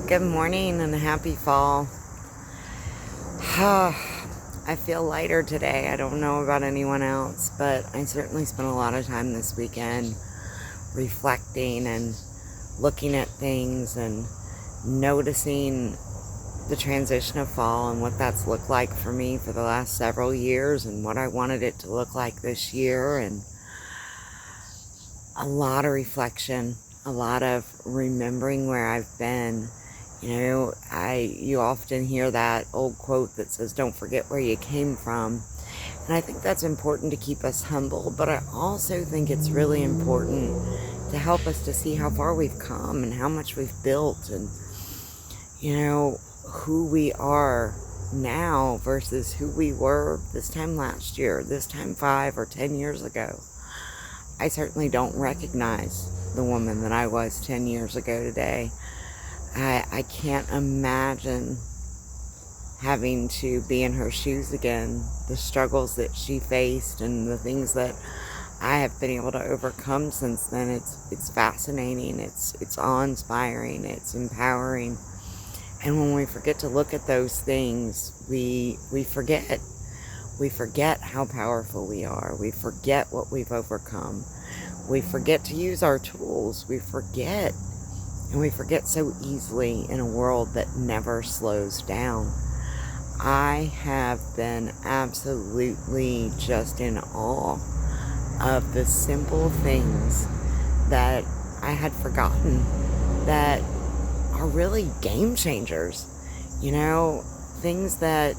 Good morning and happy fall. I feel lighter today. I don't know about anyone else, but I certainly spent a lot of time this weekend reflecting and looking at things and noticing the transition of fall and what that's looked like for me for the last several years and what I wanted it to look like this year, and a lot of reflection, a lot of remembering where I've been. You often hear that old quote that says, don't forget where you came from. And I think that's important to keep us humble, but I also think it's really important to help us to see how far we've come and how much we've built and, who we are now versus who we were this time last year, this time 5 or 10 years ago. I certainly don't recognize the woman that I was 10 years ago today. I can't imagine having to be in her shoes again, the struggles that she faced and the things that I have been able to overcome since then. It's fascinating, it's awe-inspiring, it's empowering. And when we forget to look at those things, we forget. We forget how powerful we are. We forget what we've overcome. We forget to use our tools. We forget. And we forget so easily in a world that never slows down. I have been absolutely just in awe of the simple things that I had forgotten that are really game changers. Things that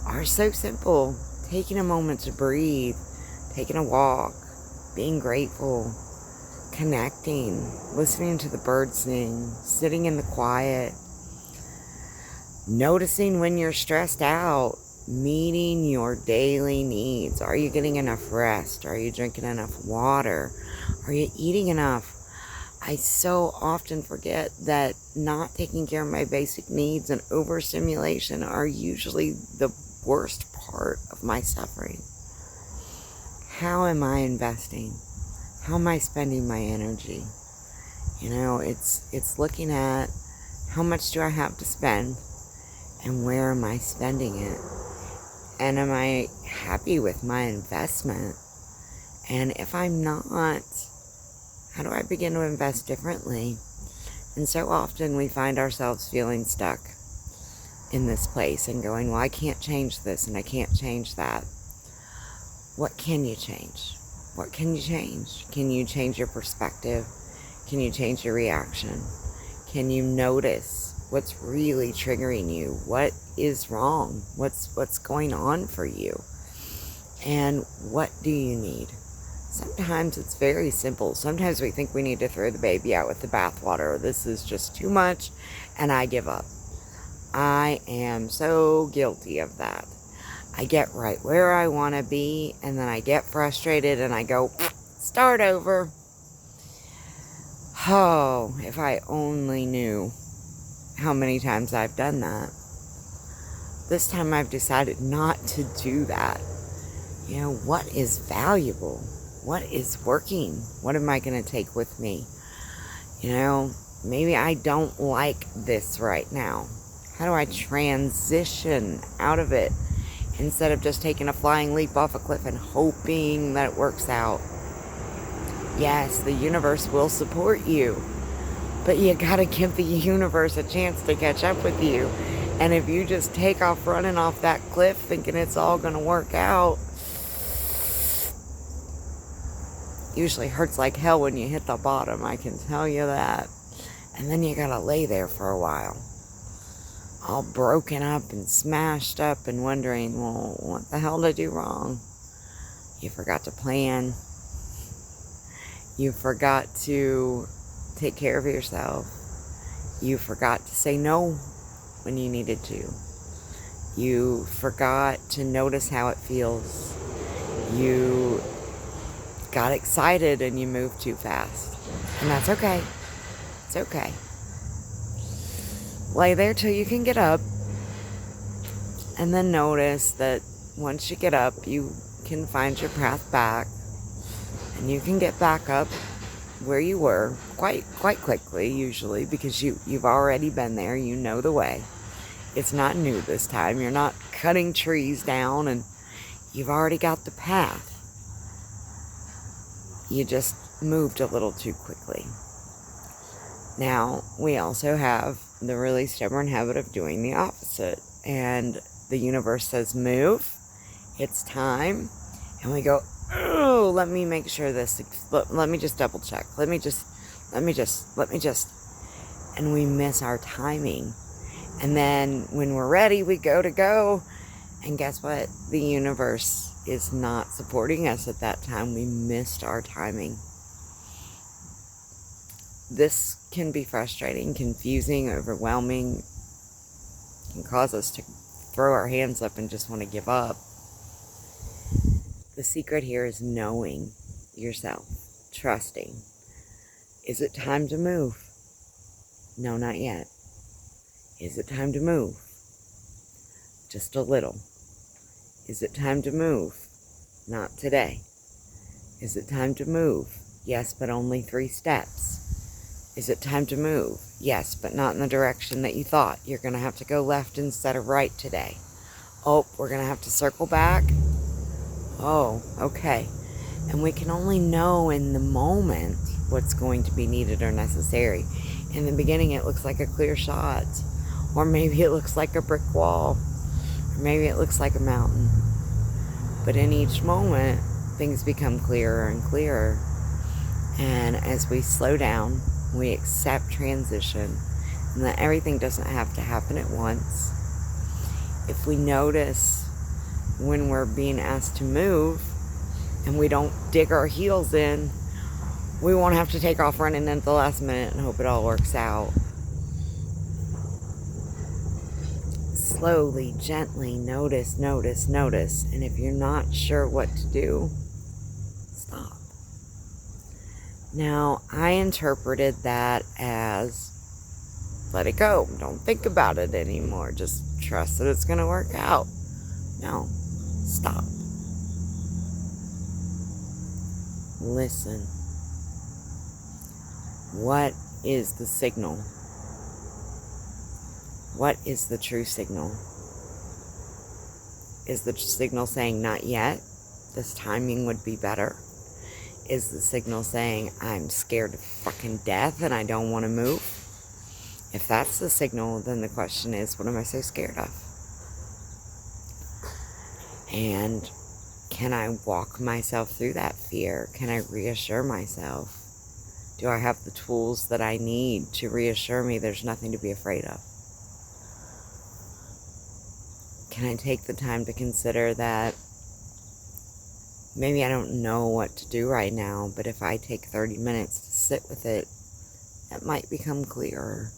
are so simple. Taking a moment to breathe, taking a walk, being grateful, connecting, listening to the birds sing, sitting in the quiet, noticing when you're stressed out, meeting your daily needs. Are you getting enough rest? Are you drinking enough water? Are you eating enough? I so often forget that not taking care of my basic needs and overstimulation are usually the worst part of my suffering. How am I investing? How am I spending my energy? It's looking at how much do I have to spend and where am I spending it? And am I happy with my investment? And if I'm not, how do I begin to invest differently? And so often we find ourselves feeling stuck in this place and going, well, I can't change this and I can't change that. What can you change? What can you change? Can you change your perspective? Can you change your reaction? Can you notice what's really triggering you? What is wrong? What's going on for you? And what do you need? Sometimes it's very simple. Sometimes we think we need to throw the baby out with the bathwater. This is just too much and I give up. I am so guilty of that. I get right where I want to be, and then I get frustrated, and I go, start over. Oh, if I only knew how many times I've done that. This time I've decided not to do that. What is valuable? What is working? What am I going to take with me? Maybe I don't like this right now. How do I transition out of it? Instead of just taking a flying leap off a cliff and hoping that it works out. Yes, the universe will support you, but you gotta give the universe a chance to catch up with you. And if you just take off running off that cliff thinking it's all gonna work out, usually hurts like hell when you hit the bottom, I can tell you that. And then you gotta lay there for a while, all broken up and smashed up and wondering, well, what the hell did I do wrong? You forgot to plan. You forgot to take care of yourself. You forgot to say no when you needed to. You forgot to notice how it feels. You got excited and you moved too fast. And that's okay. It's okay. Lay there till you can get up, and then notice that once you get up, you can find your path back, and you can get back up where you were quite quickly, usually, because you've already been there. You know the way. It's not new this time. You're not cutting trees down, and you've already got the path. You just moved a little too quickly. Now, we also have the really stubborn habit of doing the opposite. And the universe says, move. It's time. And we go, oh, let me make sure this, let me just double check. Let me just. And we miss our timing. And then when we're ready, we go. And guess what? The universe is not supporting us at that time. We missed our timing. This can be frustrating, confusing, overwhelming. Can cause us to throw our hands up and just want to give up. The secret here is knowing yourself, trusting. Is it time to move? No, not yet. Is it time to move? Just a little. Is it time to move? Not today. Is it time to move? Yes, but only 3 steps. Is it time to move? Yes, but not in the direction that you thought. You're going to have to go left instead of right today. Oh, we're going to have to circle back. Oh, okay. And we can only know in the moment what's going to be needed or necessary. In the beginning, it looks like a clear shot. Or maybe it looks like a brick wall. Or maybe it looks like a mountain. But in each moment, things become clearer and clearer. And as we slow down, we accept transition, and that everything doesn't have to happen at once. If we notice when we're being asked to move and we don't dig our heels in, we won't have to take off running at the last minute and hope it all works out. Slowly, gently, notice. And if you're not sure what to do, stop. Now, I interpreted that as let it go. Don't think about it anymore. Just trust that it's going to work out. No, stop. Listen. What is the signal? What is the true signal? Is the signal saying not yet? This timing would be better? Is the signal saying I'm scared to fucking death and I don't want to move? If that's the signal, then the question is, what am I so scared of? And can I walk myself through that fear? Can I reassure myself? Do I have the tools that I need to reassure me there's nothing to be afraid of? Can I take the time to consider that maybe I don't know what to do right now, but if I take 30 minutes to sit with it, it might become clearer.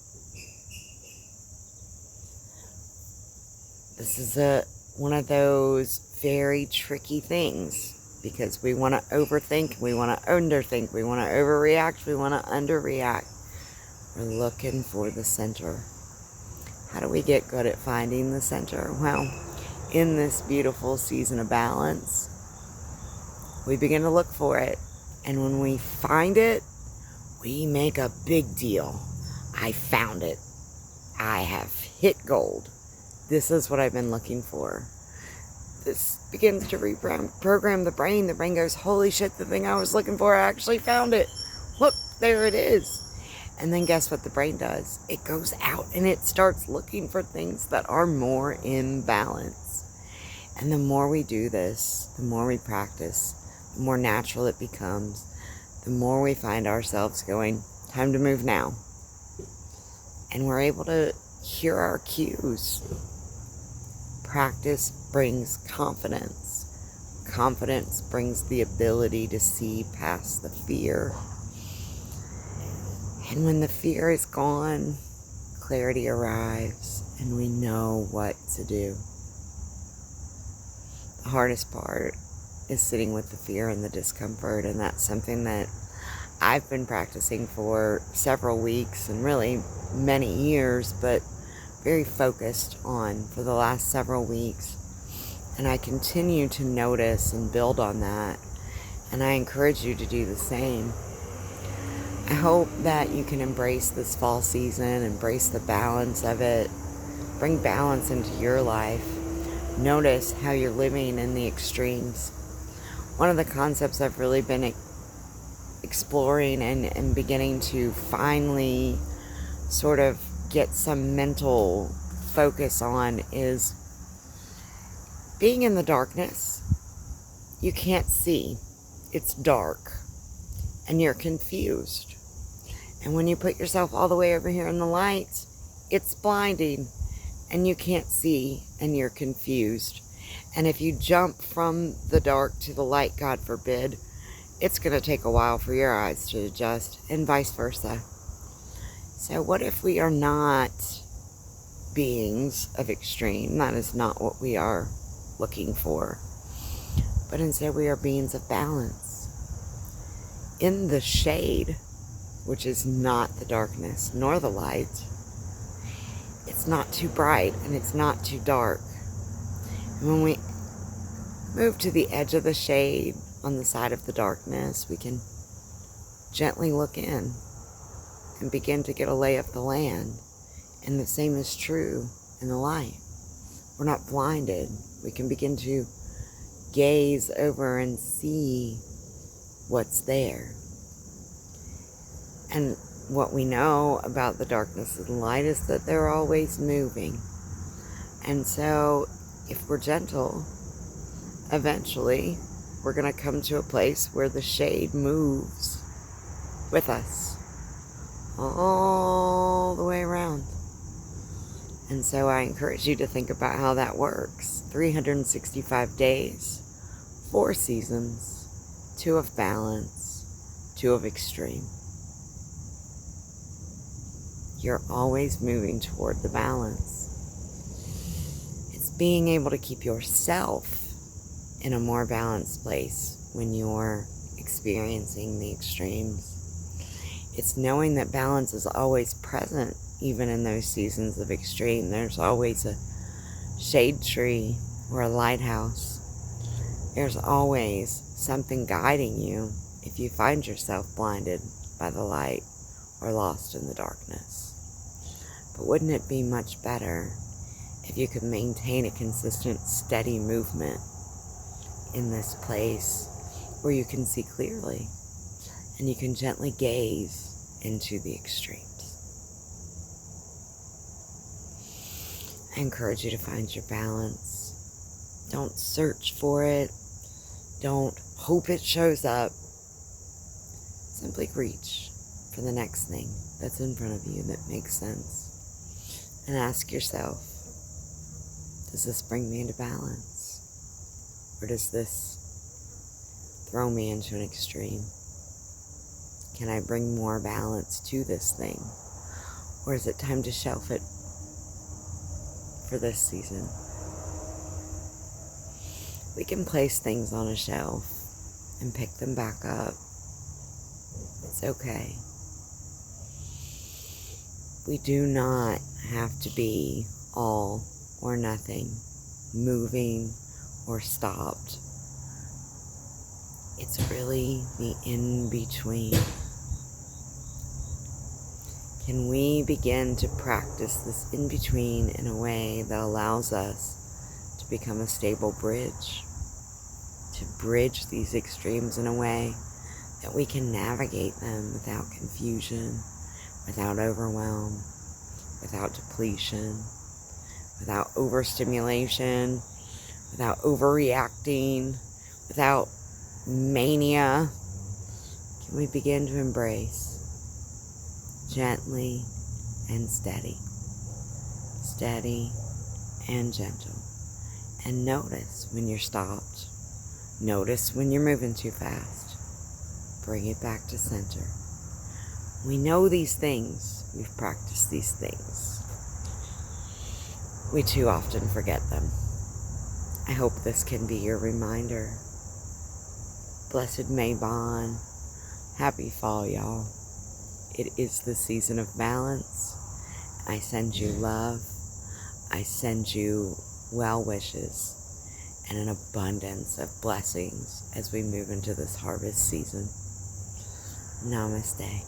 This is one of those very tricky things because we want to overthink, we want to underthink, we want to overreact, we want to underreact. We're looking for the center. How do we get good at finding the center? Well, in this beautiful season of balance, we begin to look for it. And when we find it, we make a big deal. I found it. I have hit gold. This is what I've been looking for. This begins to reprogram the brain. The brain goes, holy shit, the thing I was looking for, I actually found it. Look, there it is. And then guess what the brain does? It goes out and it starts looking for things that are more in balance. And the more we do this, the more we practice, the more natural it becomes, the more we find ourselves going, time to move now. And we're able to hear our cues. Practice brings confidence. Confidence brings the ability to see past the fear. And when the fear is gone, clarity arrives and we know what to do. The hardest part is sitting with the fear and the discomfort, and that's something that I've been practicing for several weeks and really many years, but very focused on for the last several weeks. And I continue to notice and build on that, and I encourage you to do the same. I hope that you can embrace this fall season, embrace the balance of it, bring balance into your life. Notice how you're living in the extremes. One of the concepts I've really been exploring and beginning to finally sort of get some mental focus on is being in the darkness. You can't see. It's dark. And you're confused. And when you put yourself all the way over here in the light, it's blinding. And you can't see. And you're confused. And if you jump from the dark to the light, God forbid, it's going to take a while for your eyes to adjust, and vice versa. So what if we are not beings of extreme? That is not what we are looking for. But instead we are beings of balance. In the shade, which is not the darkness nor the light, it's not too bright and it's not too dark. And when we move to the edge of the shade on the side of the darkness, we can gently look in and begin to get a lay of the land. And the same is true in the light. We're not blinded. We can begin to gaze over and see what's there. And what we know about the darkness and the light is that they're always moving. And so if we're gentle, eventually we're going to come to a place where the shade moves with us all the way around. And so I encourage you to think about how that works. 365 days, 4 seasons, 2 of balance, 2 of extreme. You're always moving toward the balance. It's being able to keep yourself in a more balanced place when you're experiencing the extremes. It's knowing that balance is always present, even in those seasons of extreme. There's always a shade tree or a lighthouse. There's always something guiding you if you find yourself blinded by the light or lost in the darkness. But wouldn't it be much better if you could maintain a consistent, steady movement in this place where you can see clearly and you can gently gaze into the extremes? I encourage you to find your balance. Don't search for it. Don't hope it shows up. Simply reach for the next thing that's in front of you that makes sense. And ask yourself, does this bring me into balance? Or does this throw me into an extreme? Can I bring more balance to this thing? Or is it time to shelf it for this season? We can place things on a shelf and pick them back up. It's okay. We do not have to be all or nothing, moving or stopped. It's really the in-between. Can we begin to practice this in-between in a way that allows us to become a stable bridge? To bridge these extremes in a way that we can navigate them without confusion, without overwhelm, without depletion, without overstimulation, without overreacting, without mania. Can we begin to embrace gently and steady and gentle, and notice when you're stopped, notice when you're moving too fast, bring it back to center. We know these things, we've practiced these things. We too often forget them. I hope this can be your reminder. Blessed Mabon, happy fall, y'all. It is the season of balance. I send you love. I send you well wishes and an abundance of blessings as we move into this harvest season. Namaste.